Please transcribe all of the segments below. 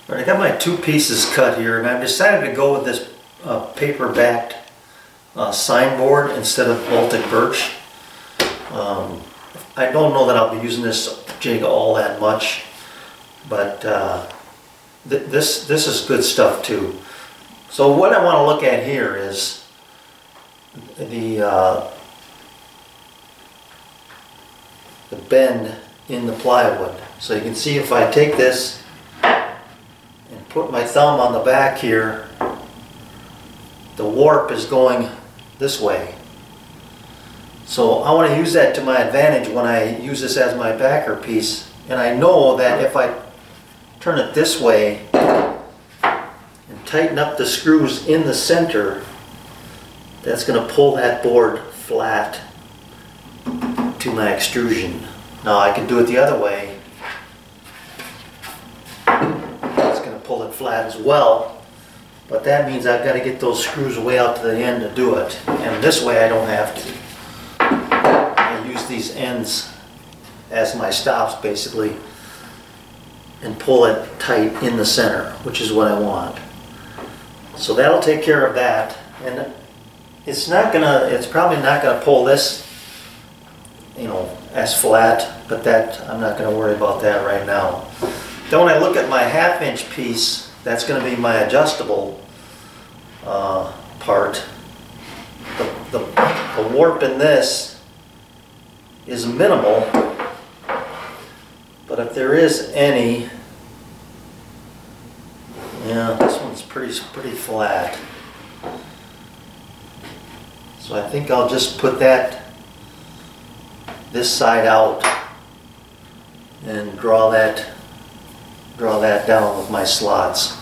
Alright, I got my two pieces cut here, and I've decided to go with this paper-backed signboard instead of Baltic birch. I don't know that I'll be using this jig all that much, but this is good stuff too. So what I want to look at here is the bend in the plywood. So you can see if I take this and put my thumb on the back here, the warp is going this way. So I want to use that to my advantage when I use this as my backer piece. And I know that if I turn it this way and tighten up the screws in the center, that's going to pull that board flat to my extrusion. Now I can do it the other way. It's going to pull it flat as well, but that means I've got to get those screws way out to the end to do it. And this way I don't have to. I use these ends as my stops basically and pull it tight in the center, which is what I want. So that'll take care of that. And it's probably not gonna pull this, you know, as flat, but I'm not gonna worry about that right now. Then when I look at my 1/2" piece, that's gonna be my adjustable part. The warp in this is minimal, but if there is any, yeah, this one's pretty flat. So I think I'll just put this side out and draw that down with my slots.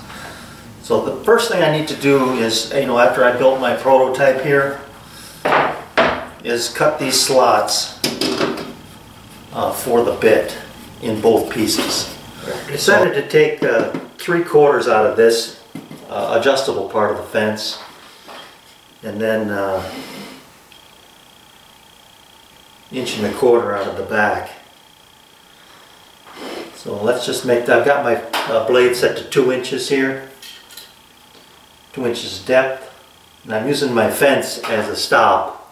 So the first thing I need to do is, you know, after I built my prototype here, is cut these slots for the bit in both pieces. I decided to take 3/4 out of this adjustable part of the fence, and then 1.25" out of the back. So let's just make that. I've got my blade set to 2 inches here, 2 inches depth, and I'm using my fence as a stop.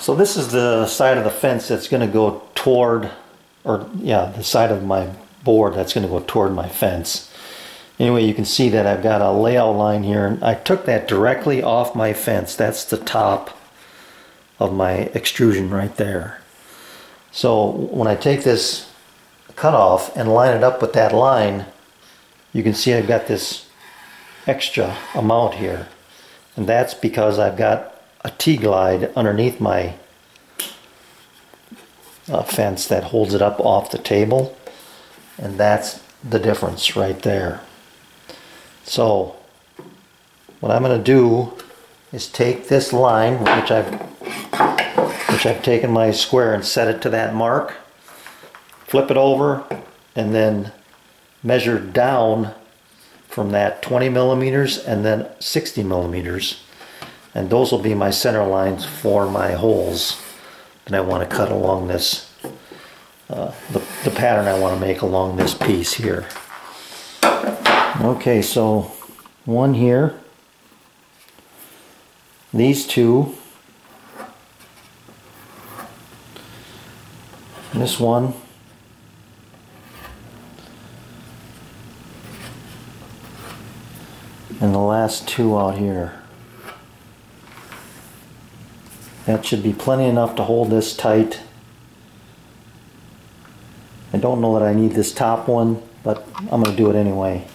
So this is the side of the fence that's going to go toward, the side of my board that's going to go toward my fence. Anyway, you can see that I've got a layout line here, and I took that directly off my fence. That's the top of my extrusion right there. So when I take this cutoff and line it up with that line, you can see I've got this extra amount here. And that's because I've got a T-glide underneath my fence that holds it up off the table, and that's the difference right there. So what I'm going to do is take this line, which I've taken my square and set it to that mark, flip it over, and then measure down from that 20 millimeters and then 60 millimeters. And those will be my center lines for my holes that I want to cut along this, the pattern I want to make along this piece here. Okay, so one here, these two, this one, and the last two out here. That should be plenty enough to hold this tight I don't know that I need this top one, but I'm going to do it anyway.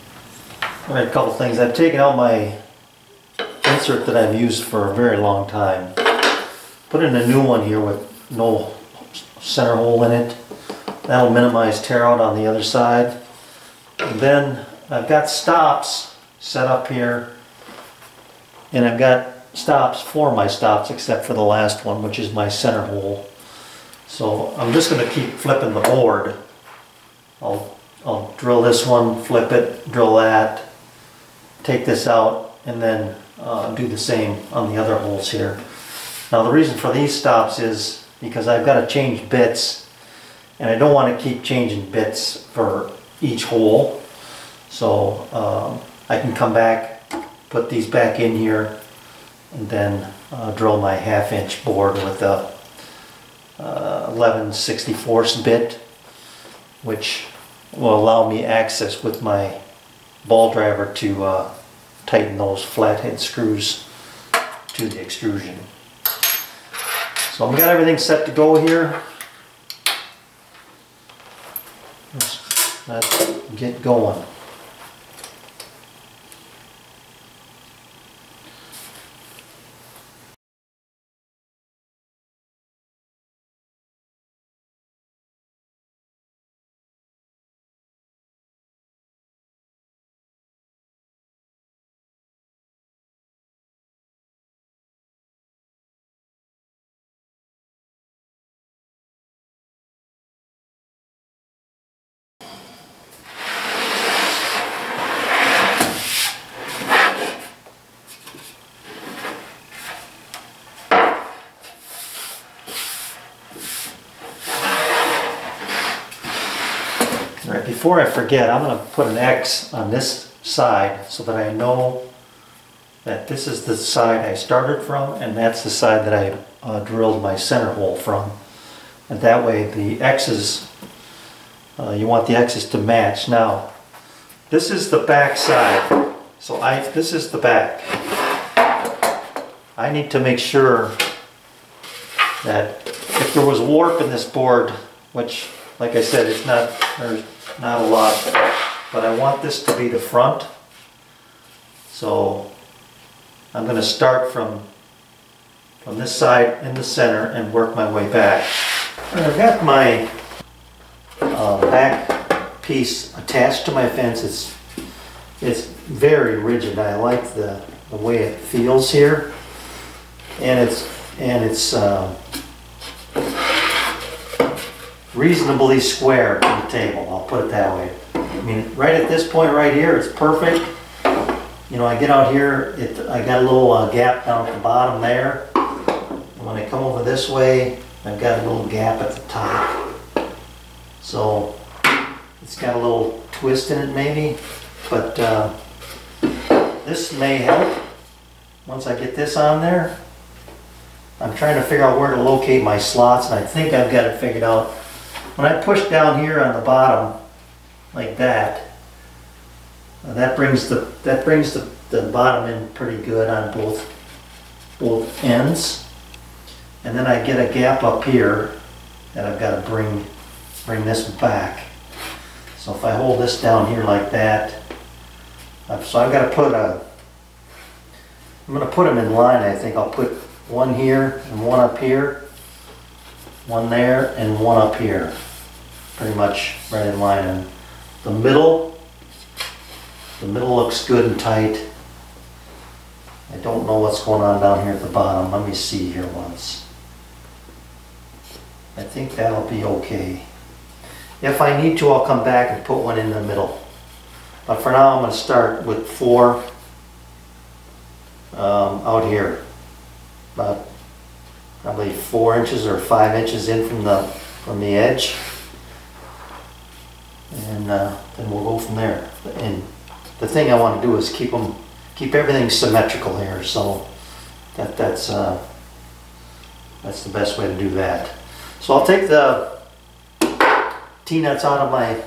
All right, a couple things. I've taken out my insert that I've used for a very long time. Put in a new one here with no center hole in it. That'll minimize tear out on the other side. And then I've got stops set up here, and I've got stops for my stops except for the last one, which is my center hole. So I'm just going to keep flipping the board. I'll drill this one, flip it, drill that, take this out, and then do the same on the other holes here. Now the reason for these stops is because I've got to change bits, and I don't want to keep changing bits for each hole. So I can come back, put these back in here, and then drill my 1/2 inch board with a 11/64 bit, which will allow me access with my ball driver to tighten those flathead screws to the extrusion. So I've got everything set to go here. Let's get going. Alright, before I forget, I'm going to put an X on this side so that I know that this is the side I started from, and that's the side that I drilled my center hole from. And that way the X's, you want the X's to match. Now, this is the back side, so this is the back. I need to make sure that if there was warp in this board, which, like I said, there's not a lot, but I want this to be the front. So I'm going to start from this side in the center and work my way back. And I've got my back piece attached to my fence. It's very rigid. I like the way it feels here, and it's reasonably square to the table, I'll put it that way. I mean, right at this point right here, it's perfect. You know, I get out here, I got a little gap down at the bottom there. And when I come over this way, I've got a little gap at the top. So it's got a little twist in it maybe, but this may help once I get this on there. I'm trying to figure out where to locate my slots, and I think I've got it figured out. When I push down here on the bottom like that, that brings the bottom in pretty good on both ends, and then I get a gap up here that I've got to bring this back. So if I hold this down here like that, so I've got to I'm going to put them in line. I think I'll put one here and one up here, one there and one up here, pretty much right in line. And the middle looks good and tight. I don't know what's going on down here at the bottom. Let me see here once. I think that'll be okay. If I need to, I'll come back and put one in the middle. But for now, I'm going to start with 4 out here. About probably 4 inches or 5 inches in from the edge, and then we'll go from there. And the thing I want to do is keep everything symmetrical here, so that's the best way to do that. So I'll take the T-nuts out of my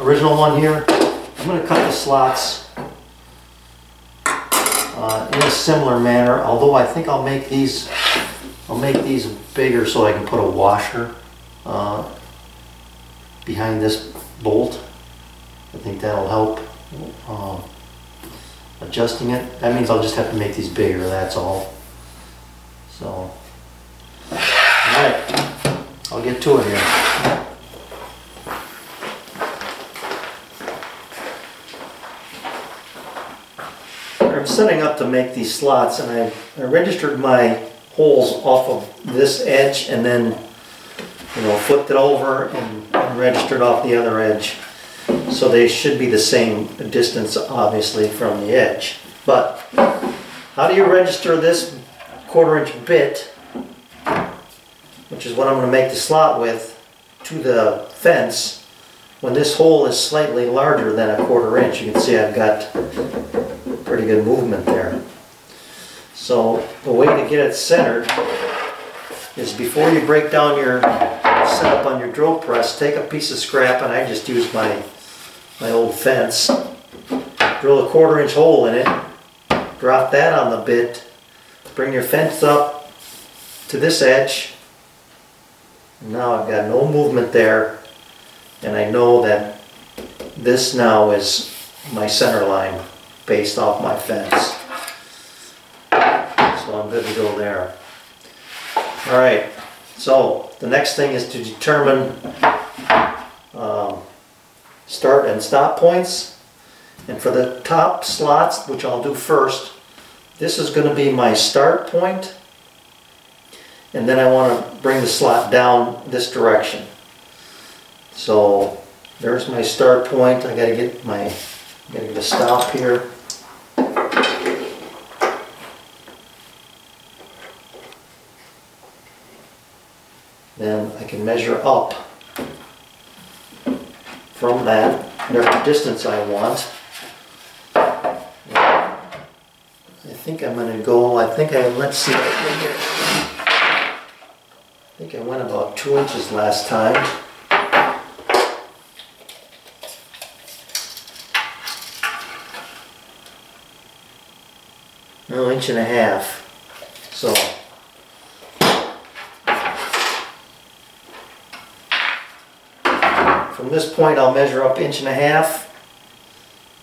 original one here. I'm going to cut the slots in a similar manner, although I think I'll make these behind this bolt. I think that'll help adjusting it. That means I'll just have to make these bigger, that's all. So, alright, I'll get to it here. I'm setting up to make these slots, and I registered my holes off of this edge and then, you know, flipped it over and registered off the other edge. So they should be the same distance, obviously, from the edge. But how do you register this 1/4 inch bit, which is what I'm going to make the slot with, to the fence when this hole is slightly larger than a 1/4 inch? You can see I've got pretty good movement there. So the way to get it centered is, before you break down your setup on your drill press, take a piece of scrap, and I just use my old fence, drill a 1/4 inch hole in it, drop that on the bit, bring your fence up to this edge. Now I've got no movement there, and I know that this now is my center line based off my fence. So I'm good to go there. Alright, so the next thing is to determine start and stop points. And for the top slots, which I'll do first, this is going to be my start point, and then I want to bring the slot down this direction. So there's my start point. I got to get a stop here. Then I can measure up from that, whatever distance I want. I think I'm going to go, let's see, I think I went about 2 inches last time. No, 1.5 inches. So from this point I'll measure up 1.5 inches.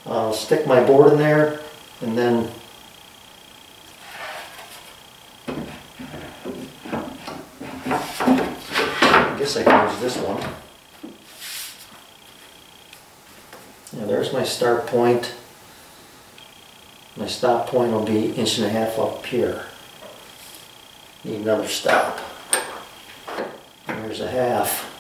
I'll stick my board in there, and then I guess I can use this one. Yeah, there's my start point. My stop point will be 1.5 inches up here. Need another stop. And there's a half.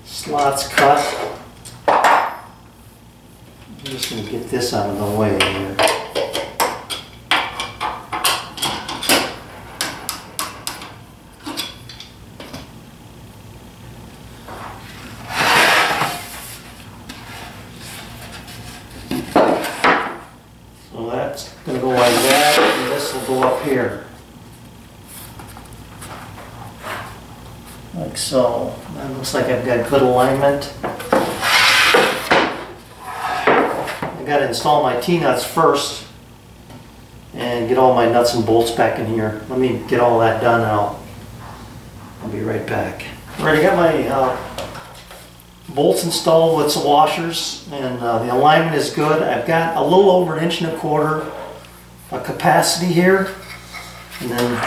Slots cut. I'm just going to get this out of the way here. So that's going to go like that, and this will go up here. Like so. That looks like I've got good alignment. I got to install my T-nuts first and get all my nuts and bolts back in here. Let me get all that done, and I'll be right back. Alright, I got my bolts installed with some washers, and the alignment is good. I've got a little over 1.25 inches of capacity here, and then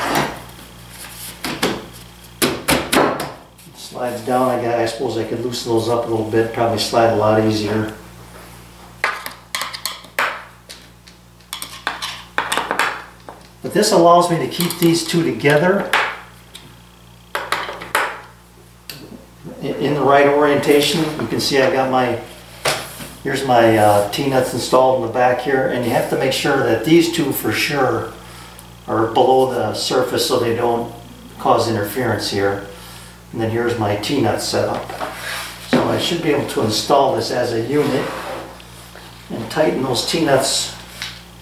slides down. I suppose I could loosen those up a little bit, probably slide a lot easier. But this allows me to keep these two together in the right orientation. You can see I got here's my T-nuts installed in the back here, and you have to make sure that these two for sure are below the surface so they don't cause interference here. And then here's my T-nut setup. So I should be able to install this as a unit and tighten those T-nuts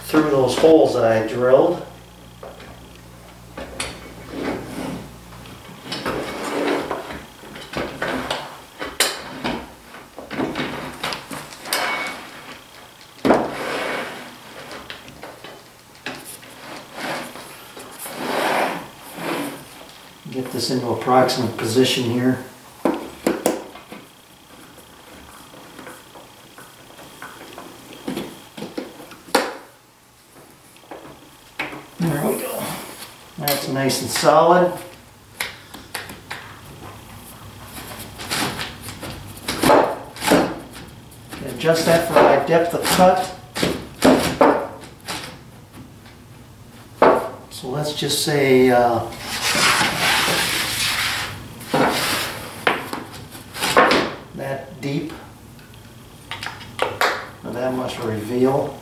through those holes that I drilled. Get this into approximate position here. There we go. That's nice and solid. Adjust that for my depth of cut. So let's just say that deep, or that much reveal.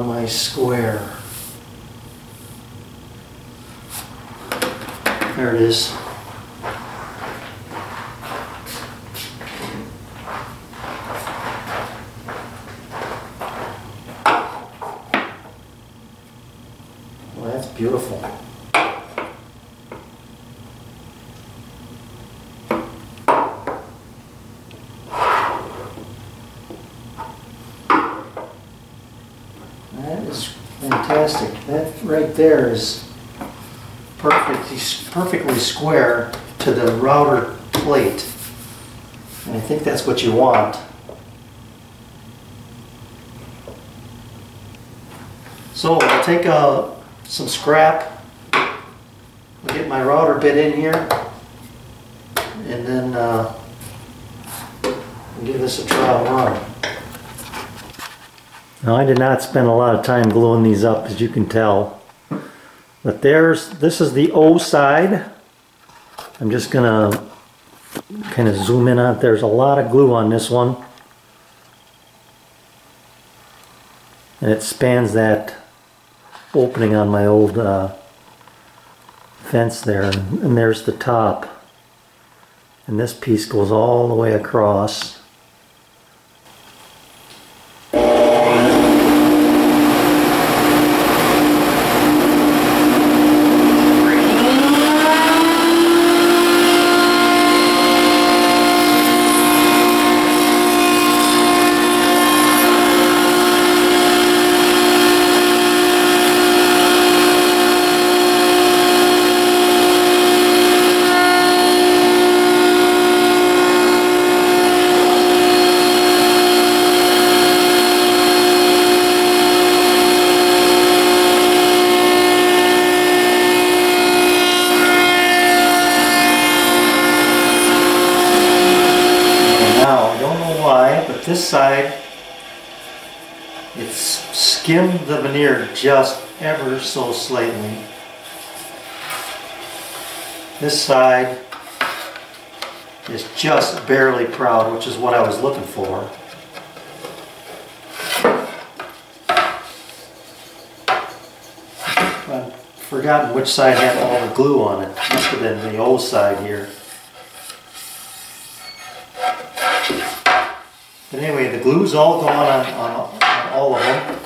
My square. There it is. Well, that's beautiful. That is fantastic. That right there is perfectly square to the router plate. And I think that's what you want. So I'll take some scrap, get my router bit in here, and then give this a trial run. Now I did not spend a lot of time gluing these up, as you can tell. But this is the O side. I'm just gonna kind of zoom in on it. There's a lot of glue on this one. And it spans that opening on my old fence there. And there's the top. And this piece goes all the way across. This side, it's skimmed the veneer just ever so slightly. This side is just barely proud, which is what I was looking for. I've forgotten which side had all the glue on it. Must have been the O side here. But anyway, the glue's all gone on all of them.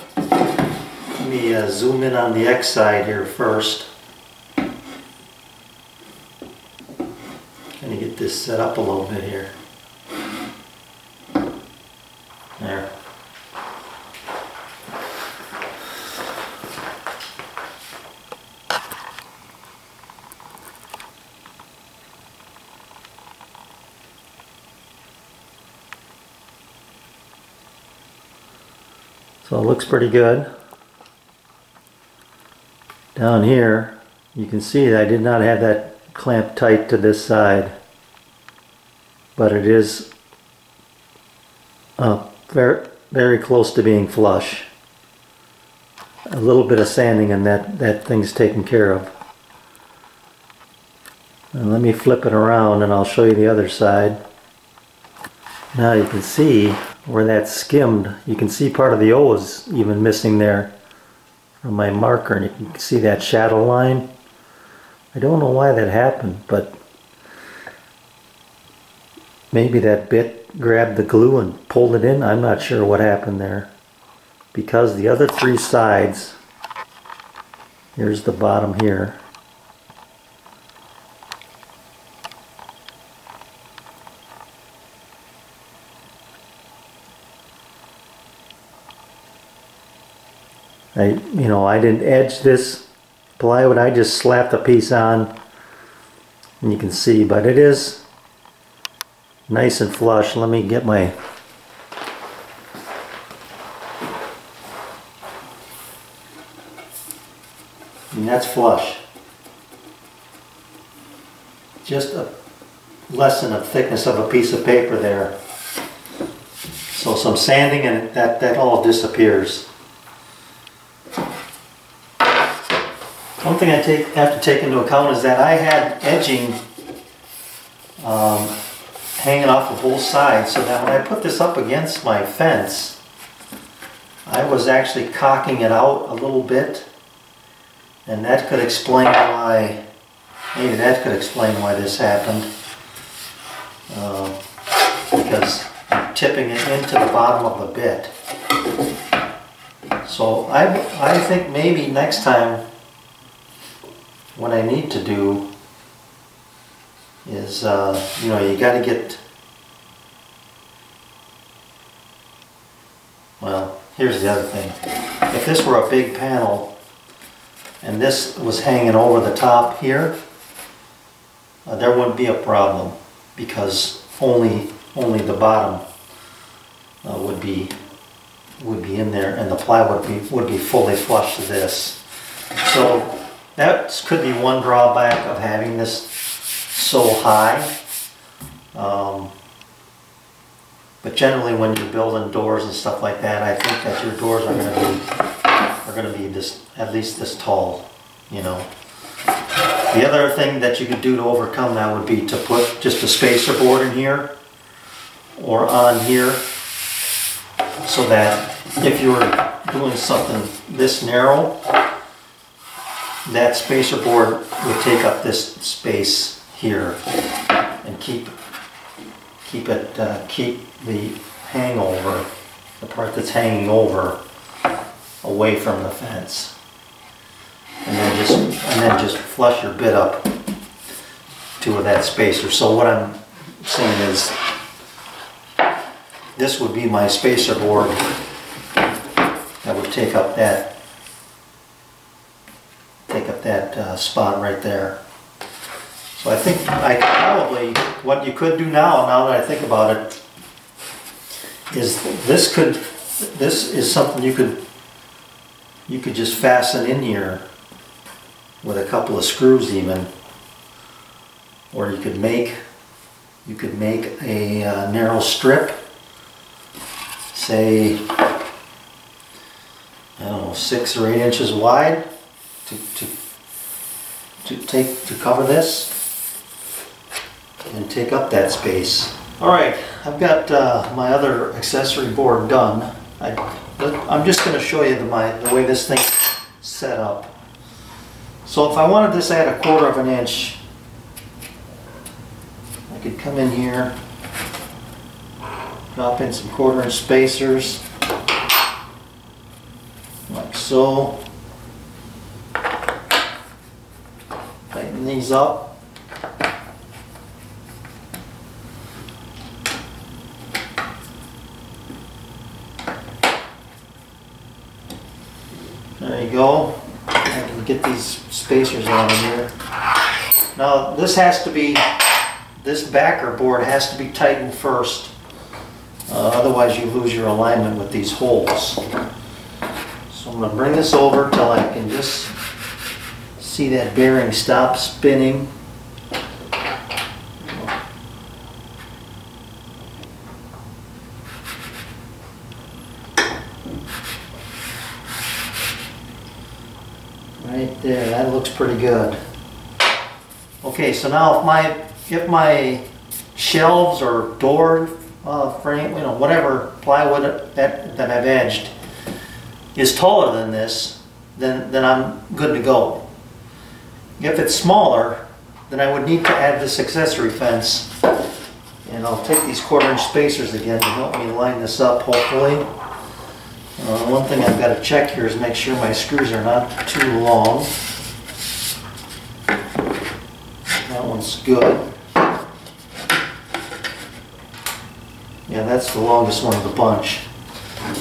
Let me zoom in on the X side here first. Kind of get this set up a little bit here. There. So it looks pretty good. down here, you can see that I did not have that clamped tight to this side, but it is very, very close to being flush. A little bit of sanding and that thing's taken care of. And let me flip it around and I'll show you the other side. Now you can see where that skimmed. You can see part of the O is even missing there from my marker, and you can see that shadow line. I don't know why that happened, but maybe that bit grabbed the glue and pulled it in. I'm not sure what happened there, because the other three sides, here's the bottom here, I didn't edge this plywood, I just slapped a piece on, and you can see, but it is nice and flush. Let me get my and that's flush. Just less than a thickness of a piece of paper there. So some sanding and that all disappears. One thing I have to take into account is that I had edging hanging off of both sides, so that when I put this up against my fence, I was actually cocking it out a little bit, and that could explain why, maybe that could explain why this happened, because I'm tipping it into the bottom of the bit. So I think maybe next time what I need to do is, you got to get, well, here's the other thing. If this were a big panel and this was hanging over the top here, there wouldn't be a problem, because only the bottom would be in there, and the plywood would be fully flush to this. So that could be one drawback of having this so high. But generally, when you're building doors and stuff like that, I think that your doors are going to be this, at least this tall, you know. The other thing that you could do to overcome that would be to put just a spacer board in here or on here, so that if you were doing something this narrow, that spacer board would take up this space here and keep the hangover, the part that's hanging over, away from the fence, and then just flush your bit up to that spacer. So what I'm saying is, this would be my spacer board that would take up that spot right there. So I think I could probably, what you could do now that I think about it, is this is something you could just fasten in here with a couple of screws even, or you could make a narrow strip, say, I don't know, 6 or 8 inches wide, to cover this and take up that space. Alright, I've got my other accessory board done. I'm just going to show you the way this thing's set up. So if I wanted this at 1/4 of an inch, I could come in here, drop in some 1/4 inch spacers, like so. Tighten these up. There you go. I can get these spacers on in here. Now this backer board has to be tightened first. Otherwise you lose your alignment with these holes. So I'm going to bring this over till I can just see that bearing stop spinning. Right there, that looks pretty good. Okay, so now if my shelves or door frame, you know, whatever plywood that I've edged is taller than this, then I'm good to go. If it's smaller, then I would need to add this accessory fence. And I'll take these 1/4" spacers again to help me line this up, hopefully. One thing I've got to check here is make sure my screws are not too long. That one's good. Yeah, that's the longest one of the bunch.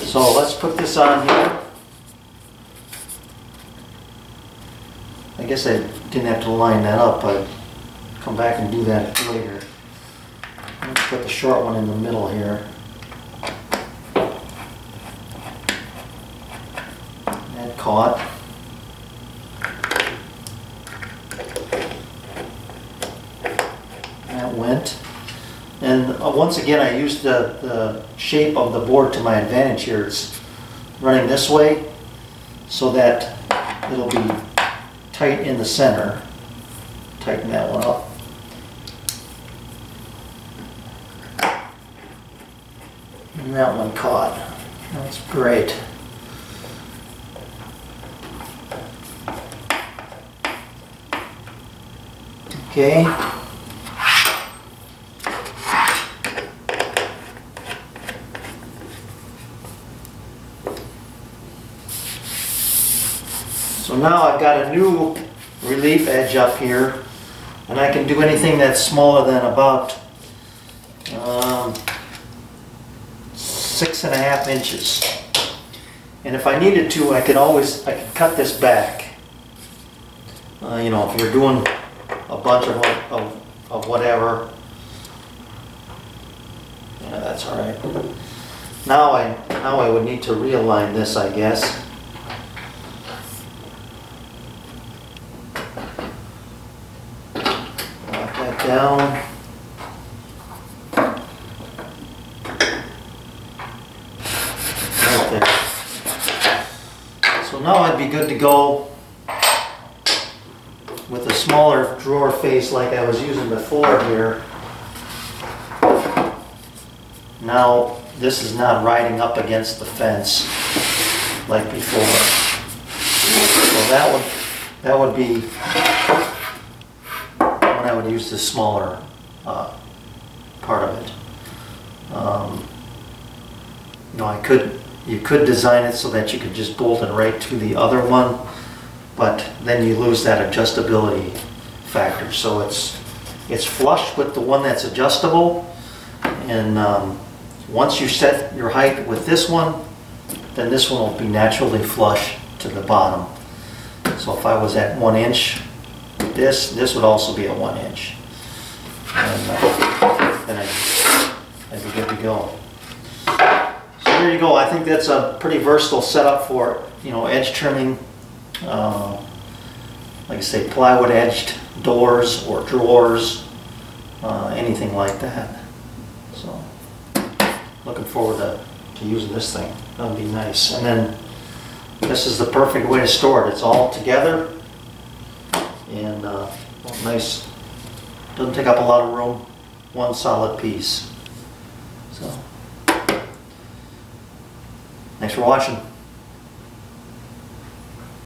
So let's put this on here. I guess I didn't have to line that up, but come back and do that later. Let's put the short one in the middle here. That caught. That went. And once again, I used the shape of the board to my advantage here. It's running this way so that it'll be tight in the center. Tighten that one up. And that one caught. That's great. Okay. So now I've got a new relief edge up here, and I can do anything that's smaller than about 6.5 inches. And if I needed to, I could cut this back. You know, if you're doing a bunch of whatever, yeah, that's all right. Now I would need to realign this, I guess. Down. Right there. So now I'd be good to go with a smaller drawer face like I was using before here. Now this is not riding up against the fence like before. So that would be I would use the smaller part of it. You know, you could design it so that you could just bolt it right to the other one, but then you lose that adjustability factor. So it's flush with the one that's adjustable, and once you set your height with this one, then this one will be naturally flush to the bottom. So if I was at 1 inch, this would also be at 1 inch, and then I'd be good to go. So there you go. I think that's a pretty versatile setup for, you know, edge trimming, like I say, plywood edged doors or drawers, anything like that. So looking forward to using this thing. That'll be nice. And then this is the perfect way to store it. It's all together. And nice, doesn't take up a lot of room, one solid piece. So, thanks for watching.